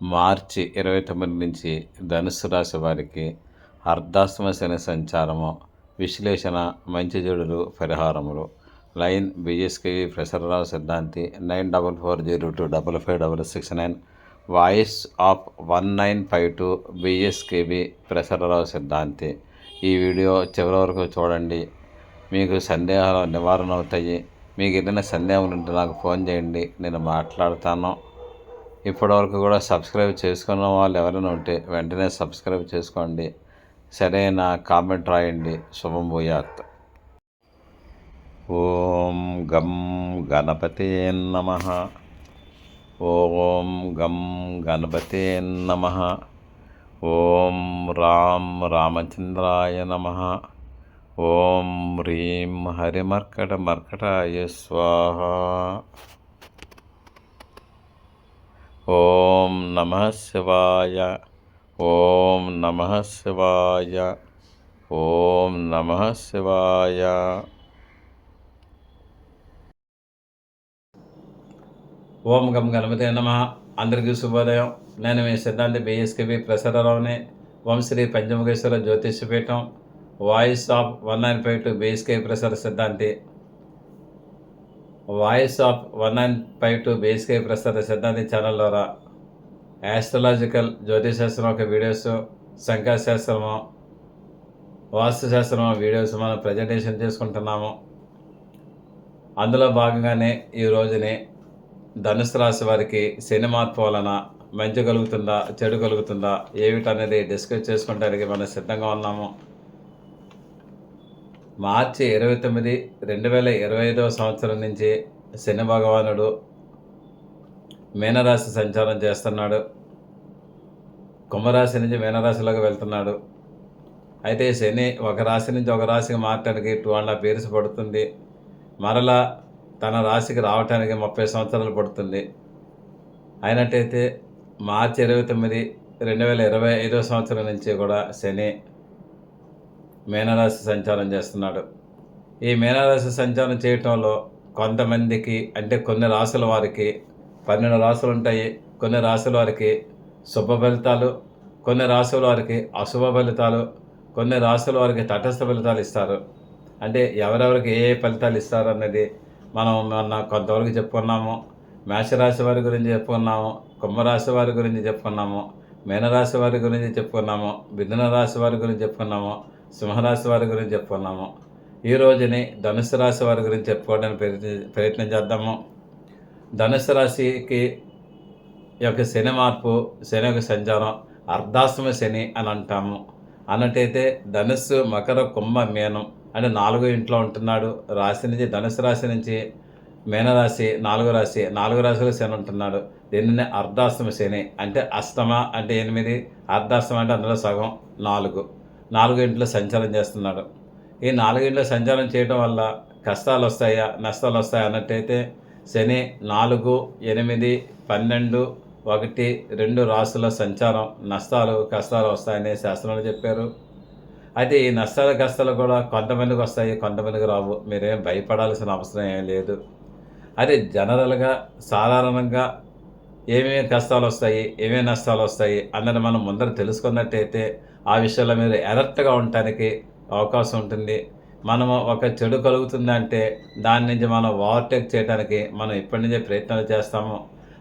మార్చి 29 నుంచి ధనుస్సు రాశి వారికి అర్ధాష్టమ శని సంచారము, విశ్లేషణ, మంచి చెడులు, పరిహారములు. లైన్ బిఎస్కేవి ప్రసరరావు సిద్ధాంతి 9440255669, వాయిస్ ఆఫ్ 1952 బిఎస్కేవి ప్రసరరావు సిద్ధాంతి. ఈ వీడియో చివరి వరకు చూడండి. మీకు సందేహాలు నివారణ అవుతాయి. మీకు ఏదైనా సందేహం ఉంటే నాకు ఫోన్ చేయండి, నేను మాట్లాడతాను. ఇప్పటివరకు కూడా సబ్స్క్రైబ్ చేసుకున్న వాళ్ళు ఎవరైనా ఉంటే వెంటనే సబ్స్క్రైబ్ చేసుకోండి. సరైన కామెంట్ రాయండి. శుభం భూయాత్. ఓం గం గణపతే నమః. ఓం గం గణపతే నమః. ఓం రాం రామచంద్రాయ నమః. ఓం హ్రీం హరిమర్కట మర్కటాయ స్వాహ. ఓం నమః శివాయ. ఓం నమః శివాయ. ఓం నమః శివాయ. ఓం గం గణపతే నమః. అందరికీ శుభోదయం. నేను మీ సిద్ధాంతి బిఎస్కేవి ప్రసరరావుని. Om Sri Panchamukheswara Jyotishyapeetham, voice of 1952 BSKV Prasara సిద్ధాంతి. వాయిస్ ఆఫ్ 1952 బిఎస్కేవి ప్రసర సిద్ధాంతి ఛానల్ ద్వారా యాస్ట్రలాజికల్ జ్యోతిశాస్త్రం యొక్క వీడియోస్, సంఖ్యాశాస్త్రము, వాస్తుశాస్త్రం వీడియోస్ మనం ప్రజెంటేషన్ చేసుకుంటున్నాము. అందులో భాగంగానే ఈ రోజుని ధనుసు రాశి వారికి శని మార్పు వలన మంచి కలుగుతుందా, చెడు కలుగుతుందా, ఏమిటనేది డిస్కస్ చేసుకోవడానికి మనం సిద్ధంగా ఉన్నాము. మార్చి 29, 2025 సంవత్సరం నుంచి శని భగవానుడు మీనరాశి సంచారం చేస్తున్నాడు. కుంభరాశి నుంచి మీనరాశిలోకి వెళ్తున్నాడు. అయితే శని ఒక రాశి నుంచి ఒక రాశికి మారటానికి 2.5 years పడుతుంది. మరలా తన రాశికి రావటానికి 30 సంవత్సరాలు పడుతుంది. అయినట్టయితే మార్చి 29, 2025 సంవత్సరం నుంచి కూడా శని మీనరాశి సంచారం చేస్తున్నాడు. ఈ మీనరాశి సంచారం చేయటంలో కొంతమందికి, అంటే కొన్ని రాశుల వారికి 12 రాశులు ఉంటాయి. కొన్ని రాశుల వారికి శుభ ఫలితాలు, కొన్ని రాశుల వారికి అశుభ ఫలితాలు, కొన్ని రాశుల వారికి తటస్థ ఫలితాలు ఇస్తారు. అంటే ఎవరెవరికి ఏ ఫలితాలు ఇస్తారు అన్నది మనం మొన్న కొంతవరకు చెప్పుకున్నాము. మేషరాశి వారి గురించి చెప్పుకున్నాము, కుంభరాశి వారి గురించి చెప్పుకున్నాము, మీనరాశి వారి గురించి చెప్పుకున్నాము, మిథున రాశి వారి గురించి చెప్పుకున్నాము, సింహరాశి వారి గురించి చెప్పుకున్నాము. ఈ రోజుని ధనుసు రాశి వారి గురించి చెప్పుకోవడానికి ప్రయత్నం చేద్దాము. ధనుసు రాశికి యొక్క శని మార్పు, శని యొక్క సంచారం అర్ధాష్టమ శని అని అంటాము. అన్నట్టయితే ధనుస్సు, మకర, కుంభ, మీనం అంటే 4 ఇంట్లో ఉంటున్నాడు. రాశి నుంచి ధనుసు రాశి నుంచి మీనరాశి 4 రాశి, 4 రాశిలో శని ఉంటున్నాడు. దీనిని అర్ధాష్టమ శని అంటే అష్టమ అంటే 8, అర్ధాష్టమ అంటే అందులో సగం 4 ఇంట్లో సంచారం చేస్తున్నాడు. ఈ 4 ఇంట్లో సంచారం చేయడం వల్ల కష్టాలు వస్తాయా, నష్టాలు వస్తాయా అన్నట్టయితే శని 4, 8, 12, 1, 2 రాశుల సంచారం నష్టాలు, కష్టాలు వస్తాయని శాస్త్రంలో చెప్పారు. అయితే ఈ నష్టాలు, కష్టాలు కూడా కొంతమందికి వస్తాయి, కొంతమందికి రావు. మీరేం భయపడాల్సిన అవసరం ఏం లేదు. అది జనరల్గా సాధారణంగా ఏమేమి కష్టాలు వస్తాయి, ఏమేమి నష్టాలు వస్తాయి అన్నది మనం ముందర తెలుసుకున్నట్టయితే ఆ విషయంలో మీరు అలర్ట్గా ఉండటానికి అవకాశం ఉంటుంది. మనము ఒక చెడు కలుగుతుందంటే దాని నుంచి మనం ఓవర్టేక్ చేయడానికి మనం ఇప్పటి నుంచే ప్రయత్నాలు చేస్తాము.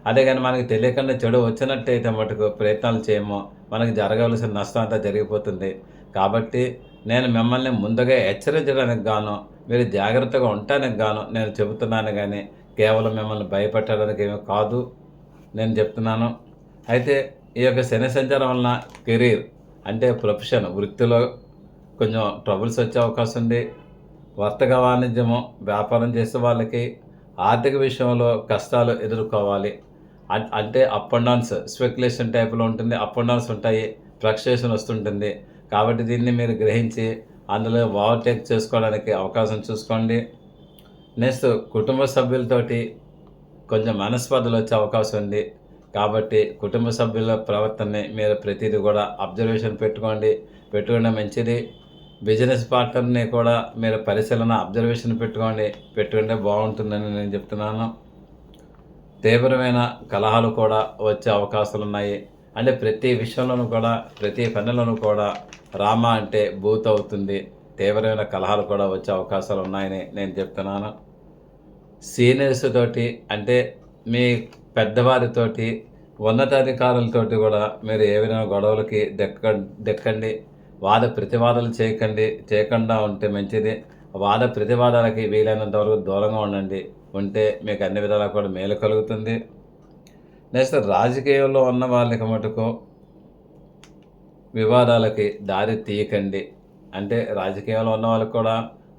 అదే కానీ మనకి తెలియకుండా చెడు వచ్చినట్టయితే మటుకు ప్రయత్నాలు చేయము, మనకి జరగవలసిన నష్టం అంతా జరిగిపోతుంది. కాబట్టి నేను మిమ్మల్ని ముందుగా హెచ్చరించడానికి గాను, మీరు జాగ్రత్తగా ఉండటానికి గాను నేను చెబుతున్నాను, కానీ కేవలం మిమ్మల్ని భయపెట్టడానికి ఏమీ కాదు నేను చెప్తున్నాను. అయితే ఈ యొక్క శని సంచారం వలన కెరీర్ అంటే ప్రొఫెషన్, వృత్తిలో కొంచెం ట్రబుల్స్ వచ్చే అవకాశం ఉంది. వర్తక వాణిజ్యము, వ్యాపారం చేసే వాళ్ళకి ఆర్థిక విషయంలో కష్టాలు ఎదుర్కోవాలి. అంటే అప్ అండ్ డౌన్స్, స్పెక్యులేషన్ టైప్లో ఉంటుంది, అప్ అండ్ డౌన్స్ ఉంటాయి, ఫ్లక్చుయేషన్ వస్తుంటుంది. కాబట్టి దీన్ని మీరు గ్రహించి అందులో ఓవర్టేక్ చేసుకోవడానికి అవకాశం చూసుకోండి. నెక్స్ట్ కుటుంబ సభ్యులతోటి కొంచెం మనస్పర్ధలు వచ్చే అవకాశం ఉంది. కాబట్టి కుటుంబ సభ్యుల ప్రవర్తనని మీరు ప్రతిదీ కూడా అబ్జర్వేషన్ పెట్టుకోండి మంచిది. బిజినెస్ పార్ట్నర్ని కూడా మీరు పరిశీలన, అబ్జర్వేషన్ పెట్టుకుంటే బాగుంటుందని నేను చెప్తున్నాను. తీవ్రమైన కలహాలు కూడా వచ్చే అవకాశాలు ఉన్నాయి. అంటే ప్రతి విషయంలోనూ కూడా, ప్రతి పనిలోనూ కూడా రామ అంటే భూత్ అవుతుంది. తీవ్రమైన కలహాలు కూడా వచ్చే అవకాశాలు ఉన్నాయని నేను చెప్తున్నాను. సీనియర్స్ తోటి అంటే మీ పెద్దవారితోటి, ఉన్నతాధికారులతోటి కూడా మీరు ఏవైనా గొడవలకి దెక్కండి. వాద ప్రతివాదాలు చేయకుండా ఉంటే మంచిది. వాద ప్రతివాదాలకి వీలైనంత వరకు దూరంగా ఉంటే మీకు అన్ని విధాలా కూడా మేలు కలుగుతుంది. నెక్స్ట్ రాజకీయంలో ఉన్న వాళ్ళకి మటుకు వివాదాలకి దారి తీయకండి. అంటే రాజకీయంలో ఉన్న వాళ్ళకి కూడా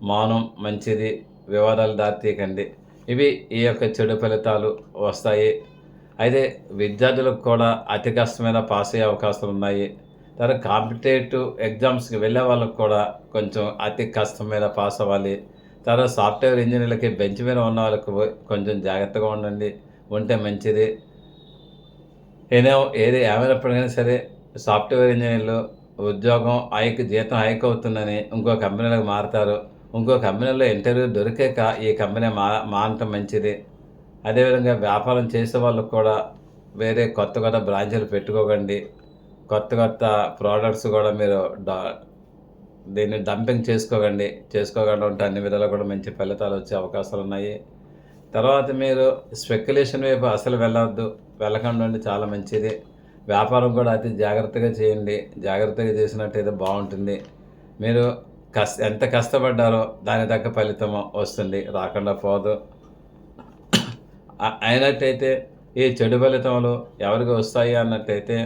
మౌనం మంచిది. వివాదాలు దారి తీయకండి. ఇవి ఈ యొక్క చెడు ఫలితాలు వస్తాయి. అయితే విద్యార్థులకు కూడా అతి కష్టమైన పాస్ అయ్యే అవకాశాలు ఉన్నాయి. తర్వాత కాంపిటేటివ్ ఎగ్జామ్స్కి వెళ్ళే వాళ్ళకి కూడా కొంచెం అతి కష్టం మీద పాస్ అవ్వాలి. తర్వాత సాఫ్ట్వేర్ ఇంజనీర్లకి బెంచ్ మీద ఉన్న వాళ్ళకి కొంచెం జాగ్రత్తగా ఉంటే మంచిది. ఏది ఏమైనప్పటికైనా సరే సాఫ్ట్వేర్ ఇంజనీర్లు ఉద్యోగం జీతం హైక్ అవుతుందని ఇంకో కంపెనీలకు మారుతారు. ఇంకో కంపెనీలో ఇంటర్వ్యూ దొరికాక ఈ కంపెనీ మానటం మంచిది. అదేవిధంగా వ్యాపారం చేసే వాళ్ళకు కూడా వేరే కొత్త బ్రాంచీలు పెట్టుకోకండి. కొత్త ప్రోడక్ట్స్ కూడా మీరు దీన్ని డంపింగ్ చేసుకోకుండా ఉంటే అన్ని విధాలు కూడా మంచి ఫలితాలు వచ్చే అవకాశాలు ఉన్నాయి. తర్వాత మీరు స్పెక్యులేషన్ వైపు అసలు వెళ్ళకుండా ఉండి చాలా మంచిది. వ్యాపారం కూడా అతి జాగ్రత్తగా చేయండి. జాగ్రత్తగా చేసినట్టయితే బాగుంటుంది. మీరు ఎంత కష్టపడ్డారో దాని తగ్గ ఫలితం వస్తుంది, రాకుండా పోదు. అయినట్టయితే ఈ చెడు ఫలితములు ఎవరికి వస్తాయి అన్నట్టయితే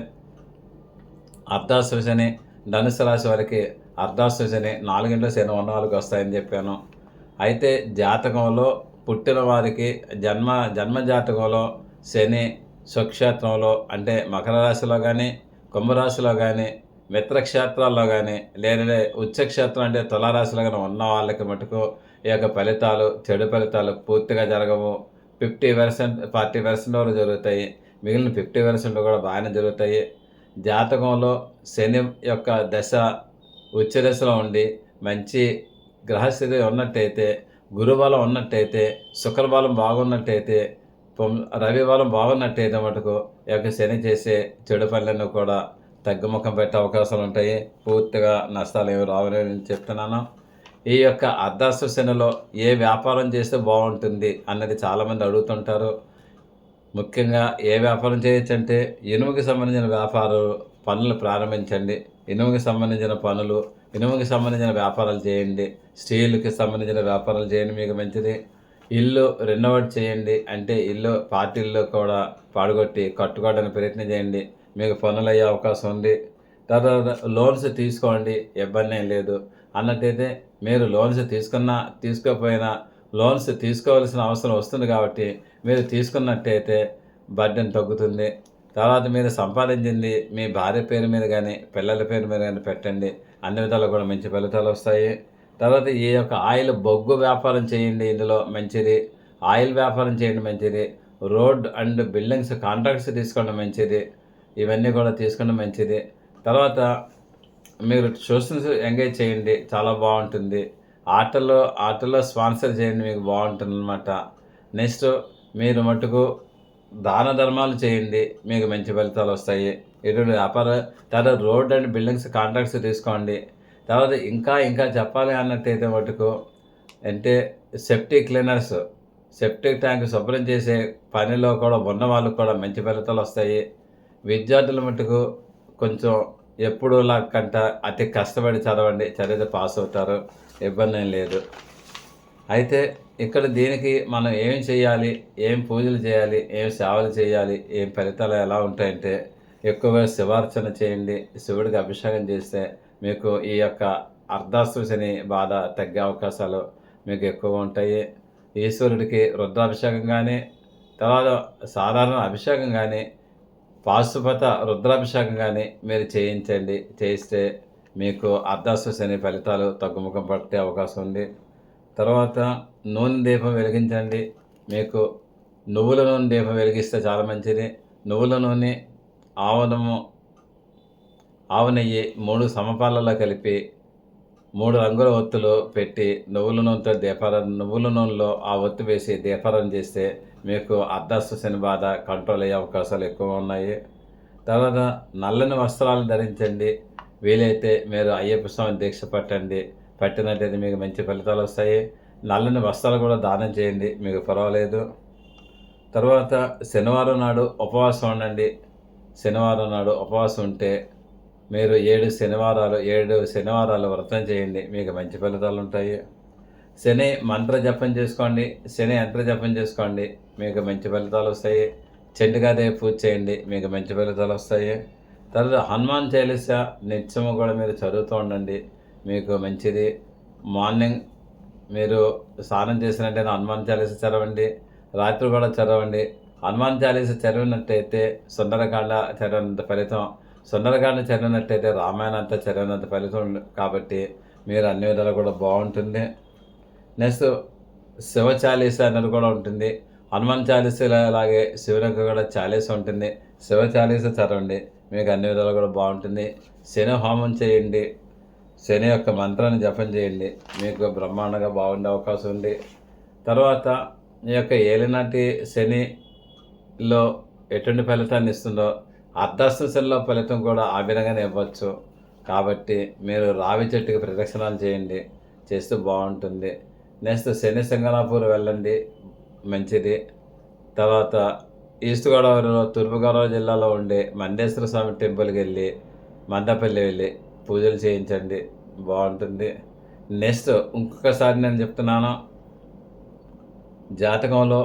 అర్ధాశ్వ శని, ధనుసు రాశి వారికి అర్ధాశ్వ శని, 4 శని ఉన్నవాళ్ళకి వస్తాయని చెప్పాను. అయితే జాతకంలో పుట్టిన వారికి జన్మ జాతకంలో శని స్వక్షేత్రంలో అంటే మకర రాశిలో కానీ, కుంభరాశిలో కానీ, మిత్రక్షేత్రాల్లో కానీ, లేదా ఉచ్చక్షేత్రం అంటే తులారాశిలో కానీ ఉన్న వాళ్ళకి మటుకు ఈ యొక్క ఫలితాలు, చెడు ఫలితాలు పూర్తిగా జరగవు. 50%, 40% వరకు జరుగుతాయి. మిగిలిన 50% కూడా బాగానే జరుగుతాయి. జాతకంలో శని యొక్క దశ ఉచ్చ దశలో ఉండి మంచి గ్రహస్థితి ఉన్నట్టయితే, గురుబలం ఉన్నట్టయితే, శుక్రబలం బాగున్నట్టయితే, రవి బలం బాగున్నట్టయితే మటుకు ఈ యొక్క శని చేసే చెడు పనులను కూడా తగ్గుముఖం పెట్టే అవకాశాలు ఉంటాయి. పూర్తిగా నష్టాలు ఏమి రావని నేను చెప్తున్నాను. ఈ యొక్క అర్ధాశ్వ శనిలో ఏ వ్యాపారం చేస్తే బాగుంటుంది అన్నది చాలామంది అడుగుతుంటారు. ముఖ్యంగా ఏ వ్యాపారం చేయొచ్చు అంటే ఇనుముకి సంబంధించిన పనులు ప్రారంభించండి. ఇనుముకి సంబంధించిన వ్యాపారాలు చేయండి. స్టీల్కి సంబంధించిన వ్యాపారాలు చేయండి, మీకు మంచిది. ఇల్లు రెనోవేట్ చేయండి. అంటే ఇల్లు పార్టీల్లో కూడా పాడుగొట్టి కట్టుకోవడానికి ప్రయత్నం చేయండి, మీకు పనులు అయ్యే అవకాశం ఉంది. తర్వాత లోన్స్ తీసుకోండి, ఇబ్బంది ఏం లేదు. అన్నట్టయితే మీరు లోన్స్ తీసుకోకపోయినా లోన్స్ తీసుకోవాల్సిన అవసరం వస్తుంది కాబట్టి మీరు తీసుకున్నట్టయితే బర్డెన్ తగ్గుతుంది. తర్వాత మీరు సంపాదించింది మీ భార్య పేరు మీద కానీ, పిల్లల పేరు మీద కానీ పెట్టండి. అన్ని విధాలు కూడా మంచి ఫలితాలు వస్తాయి. తర్వాత ఈ యొక్క ఆయిల్ బొగ్గు వ్యాపారం చేయండి, ఇందులో మంచిది. ఆయిల్ వ్యాపారం చేయండి, మంచిది. రోడ్ అండ్ బిల్డింగ్స్ కాంట్రాక్ట్స్ తీసుకోవడం మంచిది. ఇవన్నీ కూడా తీసుకోవడం మంచిది. తర్వాత మీరు ట్యూషన్స్ ఎంగేజ్ చేయండి, చాలా బాగుంటుంది. ఆటల్లో స్పాన్సర్ చేయండి, మీకు బాగుంటుంది అనమాట. నెక్స్ట్ మీరు మటుకు దాన ధర్మాలు చేయండి, మీకు మంచి ఫలితాలు వస్తాయి. ఇటువంటి తర్వాత రోడ్ అండ్ బిల్డింగ్స్ కాంట్రాక్ట్స్ తీసుకోండి. తర్వాత ఇంకా చెప్పాలి అన్నట్టయితే మటుకు అంటే సెప్టిక్ క్లీనర్స్, సెప్టిక్ ట్యాంక్ శుభ్రం చేసే పనిలో కూడా ఉన్న వాళ్ళకు కూడా మంచి ఫలితాలు వస్తాయి. విద్యార్థుల మటుకు కొంచెం ఎప్పుడులా కంట అతి కష్టపడి చదివితే పాస్ అవుతారు, ఇబ్బంది ఏం లేదు. అయితే ఇక్కడ దీనికి మనం ఏం చేయాలి, ఏం పూజలు చేయాలి, ఏం సేవలు చేయాలి, ఏం ఫలితాలు ఎలా ఉంటాయంటే ఎక్కువగా శివార్చన చేయండి. శివుడికి అభిషేకం చేస్తే మీకు ఈ యొక్క అర్ధాశ్వ శని బాధ తగ్గే అవకాశాలు మీకు ఎక్కువ ఉంటాయి. ఈశ్వరుడికి రుద్రాభిషేకం కానీ, తర్వాత సాధారణ అభిషేకం కానీ, పాశుపత రుద్రాభిషేకం కానీ మీరు చేయిస్తే మీకు అర్ధాశ్వ శని ఫలితాలు తగ్గుముఖం పట్టే అవకాశం ఉంది. తర్వాత నూనె దీపం వెలిగించండి. మీకు నువ్వుల నూనె దీపం వెలిగిస్తే చాలా మంచిది. నువ్వుల నూనె, ఆవు నెయ్యి 3 సమపాలలో కలిపి 3 రంగుల ఒత్తులు పెట్టి నువ్వుల నూనెలో ఆ ఒత్తి వేసి దీపారాధన చేస్తే మీకు అర్ధాష్ట శని బాధ కంట్రోల్ అయ్యే అవకాశాలు ఎక్కువ ఉన్నాయి. తర్వాత నల్లని వస్త్రాలు ధరించండి. వీలైతే మీరు అయ్యప్ప స్వామి దీక్ష పట్టండి. పట్టినట్టయితే మీకు మంచి ఫలితాలు వస్తాయి. నల్లని వస్త్రాలు కూడా దానం చేయండి, మీకు పర్వాలేదు. తర్వాత శనివారం నాడు ఉపవాసం ఉండండి. శనివారం నాడు ఉపవాసం ఉంటే మీరు 7 శనివారాలు వ్రతం చేయండి, మీకు మంచి ఫలితాలు ఉంటాయి. శని మంత్ర జపం చేసుకోండి, శని యంత్ర జపం చేసుకోండి, మీకు మంచి ఫలితాలు వస్తాయి. చండికాదేవి పూజ చేయండి, మీకు మంచి ఫలితాలు వస్తాయి. తర్వాత హనుమాన్ చాలీసా నిత్యము కూడా మీరు చదువుతూ ఉండండి, మీకు మంచిది. మార్నింగ్ మీరు స్నానం చేసినట్టే హనుమాన్ చాలీసా చదవండి, రాత్రి కూడా చదవండి. హనుమాన్ చాలీసా చదివినట్టయితే సుందరకాండ చదివినంత ఫలితం, సుందరకాండ చదివినట్టయితే రామాయణం అంతా చదివినంత ఫలితం. కాబట్టి మీరు అన్ని విధాలు కూడా బాగుంటుంది. నెక్స్ట్ శివ చాలీసా అనేది కూడా ఉంటుంది. హనుమాన్ చాలీసాలో అలాగే శివునికి కూడా చాలీసా ఉంటుంది. శివ చాలీసా చదవండి, మీకు అన్ని విధాలు కూడా బాగుంటుంది. శని హోమం చేయండి, శని యొక్క మంత్రాన్ని జపం చేయండి, మీకు బ్రహ్మాండంగా బాగుండే అవకాశం ఉంది. తర్వాత ఈ యొక్క ఏలినాటి శనిలో ఎటువంటి ఫలితాన్ని ఇస్తుందో అర్ధాష్ట శనిలో ఫలితం కూడా ఆ విధంగానే ఇవ్వచ్చు. కాబట్టి మీరు రావి చెట్టుకి ప్రదక్షిణాలు చేయండి, చేస్తూ బాగుంటుంది. నెక్స్ట్ శని సింగనాపూర్ వెళ్ళండి, మంచిది. తర్వాత ఈస్ట్ గోదావరిలో తూర్పుగోదావరి జిల్లాలో ఉండే మందేశ్వర స్వామి టెంపుల్కి వెళ్ళి మందపల్లి వెళ్ళి పూజలు చేయించండి, బాగుంటుంది. నెక్స్ట్ ఇంకొకసారి నేను చెప్తున్నాను, జాతకంలో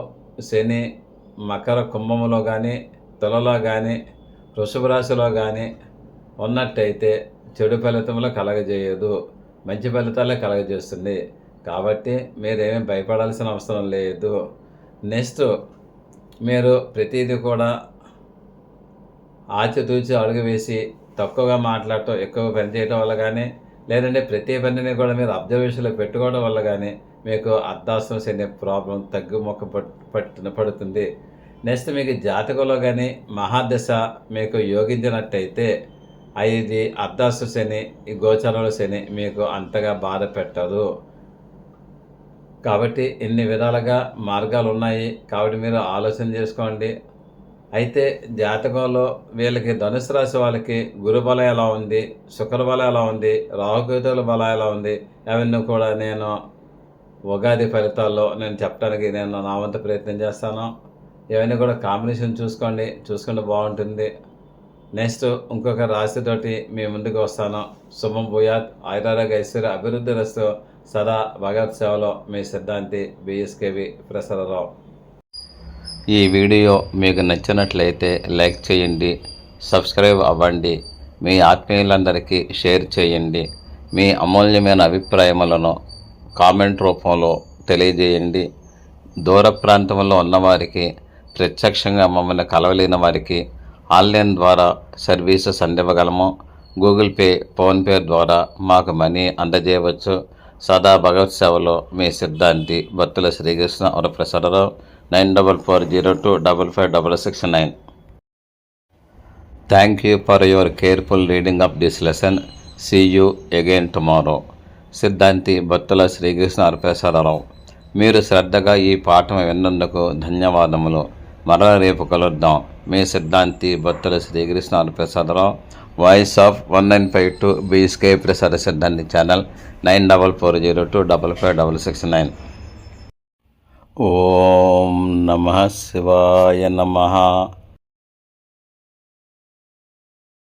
శని మకర కుంభములో కానీ తులలో కానీ వృషభ రాశిలో కానీ ఉన్నట్టయితే చెడు ఫలితములు కలగజేయదు, మంచి ఫలితాలే కలగజేస్తుంది. కాబట్టి మీరేమీ భయపడాల్సిన అవసరం లేదు. నెక్స్ట్ మీరు ప్రతిదీ కూడా ఆచితూచి అడుగు వేసి తక్కువగా మాట్లాడటం, ఎక్కువ పని చేయడం వల్ల కానీ, లేదంటే ప్రతి పనిని కూడా మీరు అబ్జర్వేషన్లో పెట్టుకోవడం వల్ల కానీ మీకు అర్ధాష్టమ శని ప్రాబ్లం తగ్గుముఖ పడుతుంది. నెక్స్ట్ మీకు జాతకంలో కానీ మహాదశ మీకు యోగించినట్టయితే ఇది అర్ధాష్టమ శని, ఈ గోచరంలో శని మీకు అంతగా బాధ పెట్టదు. కాబట్టి ఇన్ని విధాలుగా మార్గాలు ఉన్నాయి, కాబట్టి మీరు ఆలోచన చేసుకోండి. అయితే జాతకంలో వీళ్ళకి ధనుసు రాశి వాళ్ళకి గురు బలం ఎలా ఉంది, శుక్ర బలం ఎలా ఉంది, రాహుకేతువుల బలం ఎలా ఉంది, అవన్నీ కూడా నేను ఉగాది ఫలితాల్లో నేను చెప్పడానికి నేను నా వంతు ప్రయత్నం చేస్తాను. ఇవన్నీ కూడా కాంబినేషన్ చూసుకుంటే బాగుంటుంది. నెక్స్ట్ ఇంకొక రాశితోటి మీ ముందుకు వస్తాను. శుభం భూయాత్, ఆయురారోగ్య ఐశ్వర్య అభివృద్ధి రస్తు. సదా భగవత్ సేవలో మీ సిద్ధాంతి బిఎస్కేవి ప్రసరరావు. ఈ వీడియో మీకు నచ్చినట్లయితే లైక్ చేయండి, సబ్స్క్రైబ్ అవ్వండి, మీ ఆత్మీయులందరికీ షేర్ చేయండి. మీ అమూల్యమైన అభిప్రాయములను కామెంట్ రూపంలో తెలియజేయండి. దూర ప్రాంతంలో ఉన్నవారికి, ప్రత్యక్షంగా మమ్మల్ని కలవలేని వారికి ఆన్లైన్ ద్వారా సర్వీసెస్ అందివ్వగలము. గూగుల్ పే, ఫోన్పే ద్వారా మాకు మనీ అందజేయవచ్చు. సదా భగవత్ సేవలో మీ సిద్ధాంతి Battula Srikrishna Varaprasad Rao. 9440255669. Thank you for your careful reading of this lesson. See you again tomorrow. సిద్ధాంతి బత్తుల శ్రీకృష్ణ వరప్రసాదరావు. మీరు శ్రద్ధగా ఈ పాఠం విన్నందుకు ధన్యవాదములు. మరల రేపు కలుద్దాం. మీ సిద్ధాంతి Battula Srikrishna Varaprasadarao. Voice of 1952 BSK ప్రసాద సిద్ధాంతి ఛానల్ 9440255669. ఓం నమః శివాయ నమః.